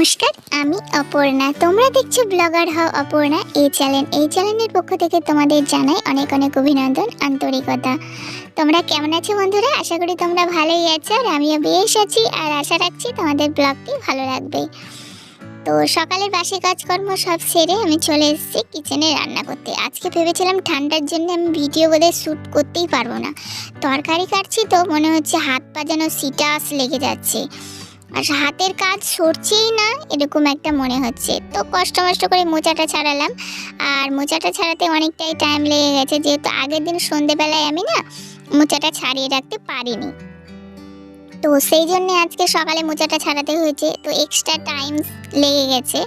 নমস্কার, আমি অপর্ণা। তোমরা দেখছো ব্লগার হও অপর্ণা এই চ্যানেলের পক্ষ থেকে তোমাদের জানাই অনেক অনেক অভিনন্দন, আন্তরিকতা। তোমরা কেমন আছো বন্ধুরা? আশা করি তোমরা ভালোই আছো, আর আমিও বেশ আছি। আর আশা রাখছি তোমাদের ব্লগটি ভালো লাগবে। তো সকালের বাসি কাজকর্ম সব সেরে আমি চলে এসেছি কিচেনে রান্না করতে। আজকে ভেবেছিলাম ঠান্ডার জন্য আমি ভিডিও বোধহয় শ্যুট করতেই পারবো না। তরকারি কাটছি তো মনে হচ্ছে হাত পা যেন সিটাস লেগে যাচ্ছে, আর হাতের কাজ সরছেই না, এরকম একটা মনে হচ্ছে। তো কষ্ট করে মোচাটা ছাড়ালাম, আর মোচাটা ছাড়াতে অনেকটাই টাইম লেগে গেছে, যেহেতু আগের দিন সন্ধেবেলায় আমি না মোচাটা ছাড়িয়ে রাখতে পারিনি। তো সেই জন্য আজকে সকালে মোচাটা ছাড়াতে হয়েছে, তো এক্সট্রা টাইম লেগে গেছে।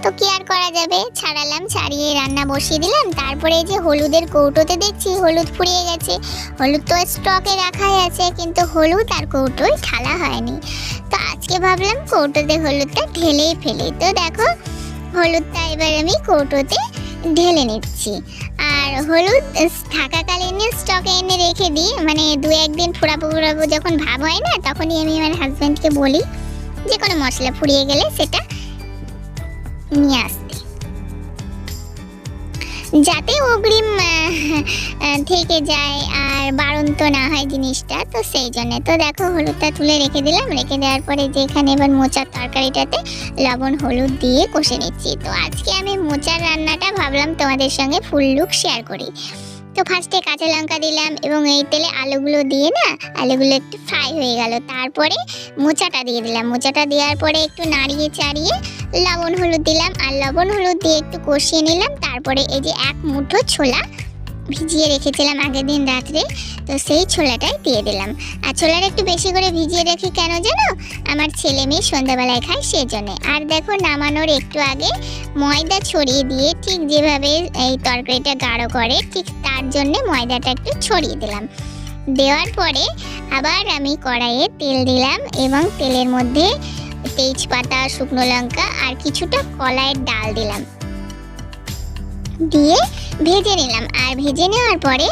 তো কি আর করা যাবে, ছাড়ালাম, ছাড়িয়ে রান্না বসিয়ে দিলাম। তারপরে এই যে হলুদের কৌটোতে দেখছি হলুদ ফুরিয়ে গেছে। হলুদ তো স্টকে রাখাই আছে, কিন্তু হলুদ আর কৌটোয় ঢালা হয়নি। তো আজকে ভাবলাম কৌটোতে হলুদটা ঢেলেই ফেলি। তো দেখো হলুদটা এবার আমি কৌটোতে ঢেলে নিচ্ছি। আর হলুদ থাকাকালীন স্টকে এনে রেখে দিই, মানে দু একদিন ফুরাবো যখন ভাব হয় না, তখনই আমি আমার হাজব্যান্ডকে বলি যে কোনো মশলা ফুরিয়ে গেলে সেটা নিয়ে আসতে, যাতে অগ্রিম থেকে যায় আর বাড়ন্ত না হয় জিনিসটা। তো সেই জন্য তো দেখো হলুদটা তুলে রেখে দিলাম। রেখে দেওয়ার পরে যে এখানে এবার মোচার তরকারিটাতে লবণ হলুদ দিয়ে কষে নিচ্ছি। তো আজকে আমি মোচার রান্নাটা ভাবলাম তোমাদের সঙ্গে ফুল লুক শেয়ার করি। তো ফার্স্টে কাঁচা লঙ্কা দিলাম এবং এই তেলে আলুগুলো দিয়ে না আলুগুলো একটু ফ্রাই হয়ে গেল। তারপরে মোচাটা দিয়ে দিলাম। মোচাটা দেওয়ার পরে একটু নাড়িয়ে চাড়িয়ে লবণ হলুদ দিলাম, আর লবণ হলুদ দিয়ে একটু কষিয়ে নিলাম। তারপরে এই যে এক মুঠো ছোলা ভিজিয়ে রেখেছিলাম আগের দিন রাত্রে, তো সেই ছোলাটাই দিয়ে দিলাম। আর ছোলাটা একটু বেশি করে ভিজিয়ে রাখি কেন জানো? আমার ছেলে মেয়ে সন্ধ্যাবেলায় খায় সেই জন্যে। আর দেখো নামানোর একটু আগে ময়দা ছড়িয়ে দিয়ে, ঠিক যেভাবে এই তরকারিটা গাঢ় করে ঠিক তার জন্যে ময়দাটা একটু ছড়িয়ে দিলাম। দেওয়ার পরে আবার আমি কড়াইয়ে তেল দিলাম এবং তেলের মধ্যে তেজপাতা, শুকনো লঙ্কা আর কিছুটা কলাইয়ের ডাল দিলাম, দিয়ে ভেজে নিলাম। আর ভেজে নেওয়ার পরে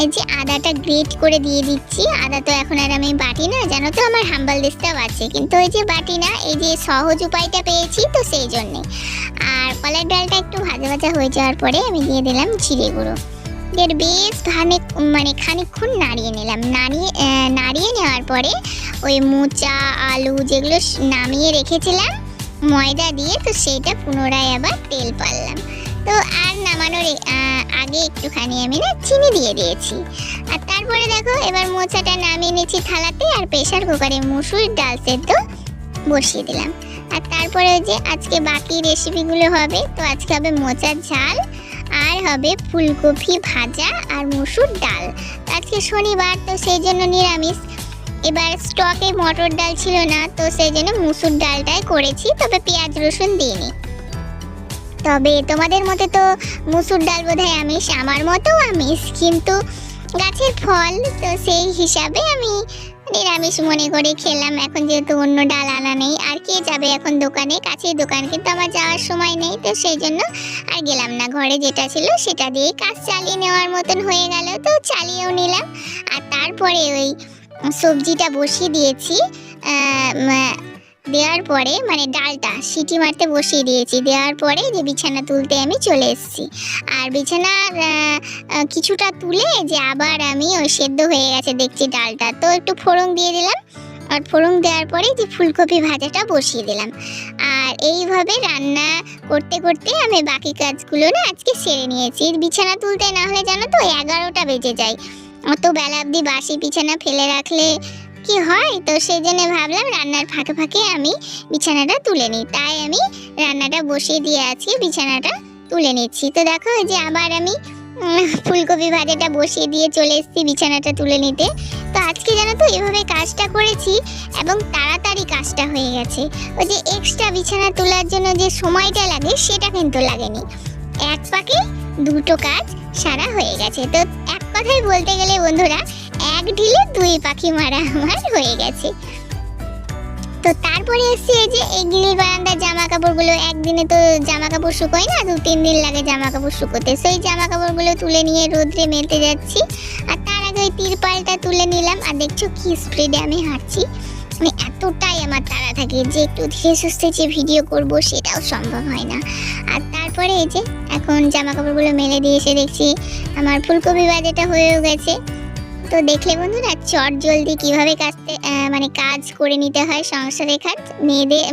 এই যে আদাটা গ্রেট করে দিয়ে দিচ্ছি। আদা তো এখন আর আমি বাটি না, জানো তো আমার হাম্বাল দিস্তাও আছে, কিন্তু ওই যে বাটি না, এই যে সহজ উপায়টা পেয়েছি তো সেই জন্যে। আর কলাইয়ের ডালটা একটু ভাজা ভাজা হয়ে যাওয়ার পরে আমি দিয়ে দিলাম জিরে গুঁড়ো। এর বেশ খানিকক্ষণ নাড়িয়ে নিলাম। নাড়িয়ে নেওয়ার পরে ওই মোচা আলু যেগুলো নামিয়ে রেখেছিলাম ময়দা দিয়ে, তো সেইটা পুনরায় আবার তেল পারলাম। তো আর নামানোর আগে একটুখানি আমি না চিনি দিয়ে দিয়েছি। আর তারপরে দেখো এবার মোচাটা নামিয়ে নিয়েছি থালাতে, আর প্রেসার কুকারে মুসুর ডাল সেদ্ধ বসিয়ে দিলাম। আর তারপরে যে আজকে বাকি রেসিপিগুলো হবে, তো আজকে হবে মোচার ঝাল, আর হবে ফুলকপি ভাজা আর মুসুর ডাল। আজকে শনিবার তো সেই জন্য নিরামিষ। এবার স্টকে মটর ডাল ছিল না, তো সেই জন্য মুসুর ডালটাই করেছি, তবে পেঁয়াজ রসুন দিইনি। তবে তোমাদের মতে তো মুসুর ডাল বোধহয় আমিষ, আমার মতেও আমিষ, কিন্তু গাছের ফল তো সেই হিসাবে আমি নিরামিষ মনে করে খেলাম। এখন যেহেতু অন্য ডাল আনা নেই, আর কে যাবে এখন দোকানে, কাছেই দোকান, কিন্তু আমার যাওয়ার সময় নেই, তো সেই জন্য আর গেলাম না। ঘরে যেটা ছিল সেটা দিয়ে কাজ চালিয়ে নেওয়ার মতন হয়ে গেল, তো চালিয়েও নিলাম। আর তারপরে ওই সবজিটা বসিয়ে দিয়েছি, দেওয়ার পরে মানে ডালটা সিটি মারতে বসিয়ে দিয়েছি। দেওয়ার পরে যে বিছানা তুলতে আমি চলে এসেছি। আর বিছানার কিছুটা তুলে যে আবার আমি ওই সেদ্ধ হয়ে গেছে দেখছি ডালটা, তো একটু ফোড়ন দিয়ে দিলাম। আর ফোড়ন দেওয়ার পরে যে ফুলকপি ভাজাটা বসিয়ে দিলাম। আর এইভাবে রান্না করতে করতে আমি বাকি কাজগুলো না আজকে সেরে নিয়েছি। বিছানা তুলতে না হলে জানো তো 11টা বেজে যায়। অত বেলা অবধি বাসি বিছানা ফেলে রাখলে কি হয়, তো সেই জন্য ভাবলাম রান্নার ফাঁকে ফাঁকে আমি বিছানাটা তুলে নিই। তাই আমি রান্নাটা বসিয়ে দিয়ে আছি, বিছানাটা তুলে নিচ্ছি। তো দেখো এই যে আবার আমি ফুলকপি ভাজাটা বসিয়ে দিয়ে চলে এসেছি বিছানাটা তুলে নিতে। তো আজকে জানো তো এভাবে কাজটা করেছি এবং তাড়াতাড়ি কাজটা হয়ে গেছে। ওই যে এক্সট্রা বিছানা তোলার জন্য যে সময়টা লাগে সেটা কিন্তু লাগেনি, এক পাকে দুটো কাজ সারা হয়ে গেছে। তো এক কথায় বলতে গেলে বন্ধুরা, এক ঢিলে দুই পাখি মারা আমার হয়ে গেছে। তো তারপরে এসছি এই যে এই গ্রিল বারান্দার জামা কাপড়গুলো, একদিনে তো জামা কাপড় শুকোয় না, 2-3 দিন লাগে জামা কাপড় শুকোতে। সেই জামা কাপড়গুলো তুলে নিয়ে রোদ্রে মেলতে যাচ্ছি। আর তার আগে ওই তিরপালটা তুলে নিলাম। আর দেখছো কি স্পিডে আমি হাঁটছি, মানে এতটাই আমার তাড়া থাকে যে একটু ধীরে সুস্থে যে ভিডিও করব সেটাও সম্ভব হয় না। আর তারপরে এই যে এখন জামা কাপড়গুলো মেলে দিয়ে এসে দেখছি আমার ফুলকপি ভাজাটা হয়েও গেছে। তো দেখলে বন্ধুরা চট জলদি কিভাবে কাজ করে নিতে হয় সংসারের কাজ।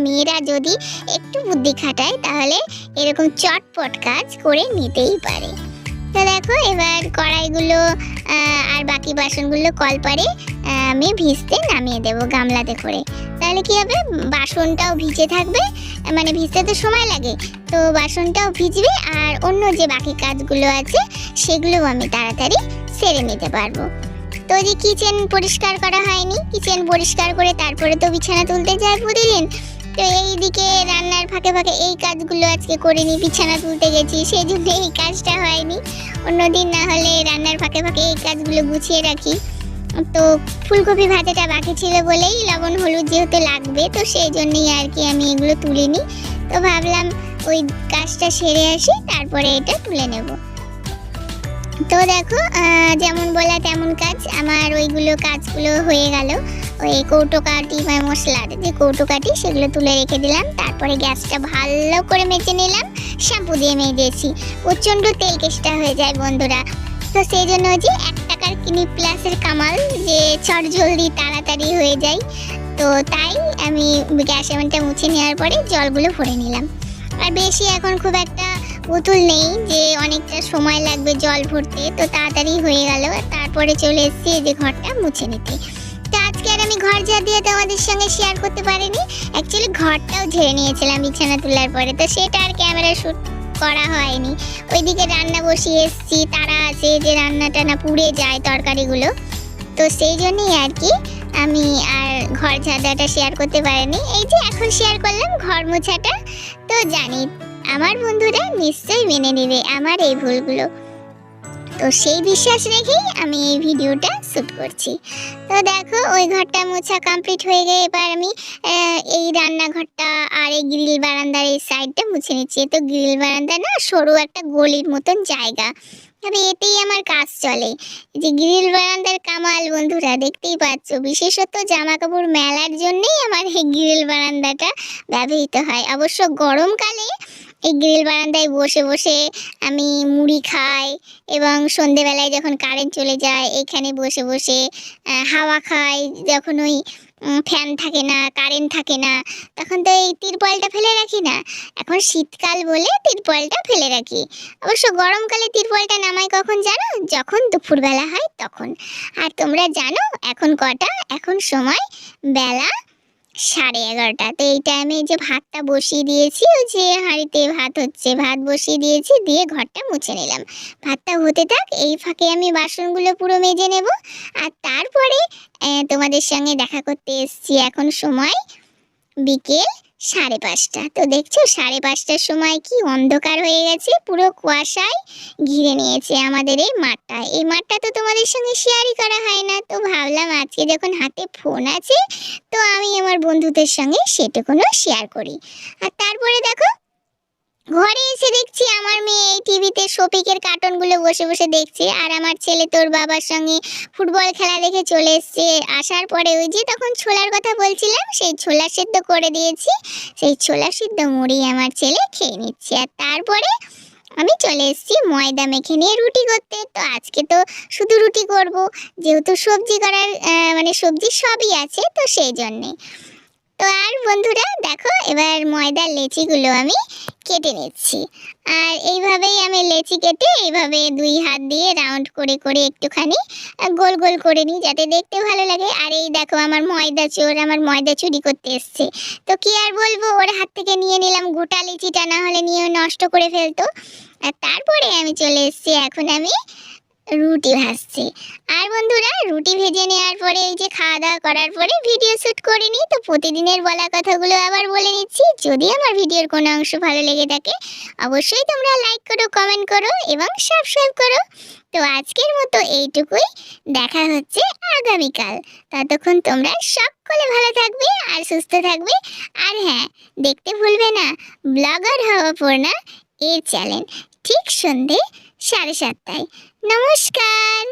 মেয়েরা যদি একটু বুদ্ধি খাটায় তাহলে এরকম চটপট কাজ করে নিতেই পারে। তো দেখো এবার কড়াইগুলো আর বাকি বাসনগুলো কলপারে আমি ভিজতে নামিয়ে দেব গামলাতে করে। তাহলে কি হবে, বাসনটাও ভিজে থাকবে, মানে ভিজতে তো সময় লাগে, তো বাসনটাও ভিজবে আর অন্য যে বাকি কাজগুলো আছে সেগুলোও আমি তাড়াতাড়ি সেরে নিতে পারবো। তো যে কিচেন পরিষ্কার করা হয়নি, কিচেন পরিষ্কার করে তারপরে তো বিছানা তুলতে যায় প্রতিদিন। তো এইদিকে রান্নার ফাঁকে ফাঁকে এই কাজগুলো আজকে করিনি, বিছানা তুলতে গেছি সেই জন্য এই কাজটা হয়নি। অন্যদিন না হলে রান্নার ফাঁকে ফাঁকে এই কাজগুলো গুছিয়ে রাখি। তো ফুলকপি ভাজাটা বাকি ছিল বলেই লবণ হলুদ যেহেতু লাগবে তো সেই জন্যই আর কি আমি এগুলো তুলিনি। তো ভাবলাম ওই কাজটা সেরে আসি তারপরে এটা তুলে নেব। তো দেখো যেমন বলা তেমন কাজ, আমার ওইগুলো কাজগুলো হয়ে গেল। ওই কৌটো কাটি বা মশলার যে কৌটো কাটি সেগুলো তুলে রেখে দিলাম। তারপরে গ্যাসটা ভালো করে মেজে নিলাম, শ্যাম্পু দিয়ে মেজেছি, প্রচণ্ড তেল কেষ্টা হয়ে যায় বন্ধুরা। তো সেই জন্য যে 1 টাকার ক্লিনিক প্লাসের কামাল যে চট জলদি তাড়াতাড়ি হয়ে যায়। তো তাই আমি গ্যাস ওভেনটা মুছে নেওয়ার পরে জলগুলো ভরে নিলাম। আর বেশি এখন খুব একটা বোতল নেই যে অনেকটা সময় লাগবে জল ভরতে, তো তাড়াতাড়ি হয়ে গেল। তারপরে চলে এসেছি এই যে ঘরটা মুছে নিতে। তো আজকে আর আমি ঘর ঝাড় দিয়ে তোমাদের সঙ্গে শেয়ার করতে পারিনি, অ্যাকচুয়ালি ঘরটাও ঝেড়ে নিয়েছিলাম বিছানা তোলার পরে, তো সেটা আর ক্যামেরা শ্যুট করা হয়নি। ওইদিকে রান্না বসিয়ে এসেছি, তারা আছে যে রান্নাটা না পুড়ে যায় তরকারিগুলো, তো সেই জন্যই আর কি আমি আর ঘর ঝাড়াটা শেয়ার করতে পারিনি। এই যে এখন শেয়ার করলাম ঘর মোছাটা। তো জানি আমার বন্ধুরা নিশ্চয়ই মেনে নেবে আমার এই ভুলগুলো, তো সেই বিশ্বাস রেখেই আমি এই ভিডিওটা শ্যুট করছি। তো দেখো ওই ঘরটা মোছা কমপ্লিট হয়ে গিয়ে এবার আমি এই রান্নাঘরটা আর এই গ্রিল বারান্দার এই সাইডটা মুছে নিচ্ছি। তো গ্রিল বারান্দা না সরু একটা গলির মতন জায়গা, তবে এতেই আমার কাজ চলে। যে গ্রিল বারান্দার কামাল বন্ধুরা দেখতেই পাচ্ছ, বিশেষত জামা কাপড় মেলার জন্যই আমার এই গ্রিল বারান্দাটা ব্যবহৃত হয়। অবশ্য গরমকালে এই গ্রিল বারান্দায় বসে বসে আমি মুড়ি খাই এবং সন্ধেবেলায় যখন কারেন্ট চলে যায় এখানে বসে বসে হাওয়া খাই। যখন ওই ফ্যান থাকে না, কারেন্ট থাকে না, তখন তো এই তিরপলটা ফেলে রাখি না। এখন শীতকাল বলে তিরপলটা ফেলে রাখি। অবশ্য গরমকালে তিরপলটা নামাই কখন জানো, যখন দুপুরবেলা হয় তখন। আর তোমরা জানো এখন কটা, এখন সময় বেলা 11:30। তো এই টাইমে যে ভাতটা বসিয়ে দিয়েছি, ওই যে হাঁড়িতে ভাত হচ্ছে, ভাত বসিয়ে দিয়েছি, দিয়ে ঘরটা মুছে নিলাম। ভাতটা হতে থাক, এই ফাঁকে আমি বাসনগুলো পুরো মেজে নেব। আর তারপরে তোমাদের সঙ্গে দেখা করতে এসেছি। এখন সময় বিকেল 5:30। তো দেখছো 5:30টার সময় কি অন্ধকার হয়ে গেছে, পুরো কুয়াশায় ঘিরে নিয়েছে আমাদের এই মাঠটা। এই মাঠটা তো তোমাদের সঙ্গে শেয়ারই করা হয় না, তো ভাবলাম আজকে যখন হাতে ফোন আছে তো আমি আমার বন্ধুদের সঙ্গে সেটুকুনো শেয়ার করি। আর তারপরে দেখো ঘরে এসে দেখছি আমার মেয়ে এই টিভিতে শফিকের কার্টুনগুলো বসে বসে দেখছে, আর আমার ছেলে তোর বাবার সঙ্গে ফুটবল খেলা দেখে চলে এসছে। আসার পরে ওই যে তখন ছোলার কথা বলছিলাম, সেই ছোলা সিদ্ধ করে দিয়েছি, সেই ছোলা সিদ্ধ মুড়ি আমার ছেলে খেয়ে নিচ্ছে। আর তারপরে আমি চলে এসেছি ময়দা মেখে নিয়ে রুটি করতে। তো আজকে তো শুধু রুটি করব, যেহেতু সবজি করার মানে সবজি সবই আছে, তো সেই জন্যে। তো আর বন্ধুরা দেখো এবার ময়দার লেচিগুলো আমি কেটে নিচ্ছি। আর এইভাবেই আমি লেচি কেটে এইভাবে 2 হাত দিয়ে রাউন্ড করে করে একটুখানি গোল গোল করে নিই যাতে দেখতে ভালো লাগে। আর এই দেখো আমার ময়দা চোর আমার ময়দা চুরি করতে এসছে, তো কি আর বলবো, ওর হাত থেকে নিয়ে নিলাম গোটা লেচিটা, না হলে নিয়ে নষ্ট করে ফেলতো। আর তারপরে আমি চলে এসেছি, এখন আমি রুটি ভাজছি। আর বন্ধুরা রুটি ভেজে নেওয়ার পরে এই যে খাওয়া দাওয়া করার পরে ভিডিও শ্যুট করে নিই। তো প্রতিদিনের বলা কথাগুলো আবার বলে নিচ্ছি। যদি আমার ভিডিওর কোনো অংশ ভালো লেগে থাকে অবশ্যই তোমরা লাইক করো, কমেন্ট করো এবং সাবস্ক্রাইব করো। তো আজকের মতো এইটুকুই, দেখা হচ্ছে আগামীকাল। ততক্ষণ তোমরা সকলে ভালো থাকবে আর সুস্থ থাকবে। আর হ্যাঁ, দেখতে ভুলবে না ব্লগার হওয়া পূর্ণা এর চ্যানেল, ঠিক সন্ধে 7:30টায়। নমস্কার।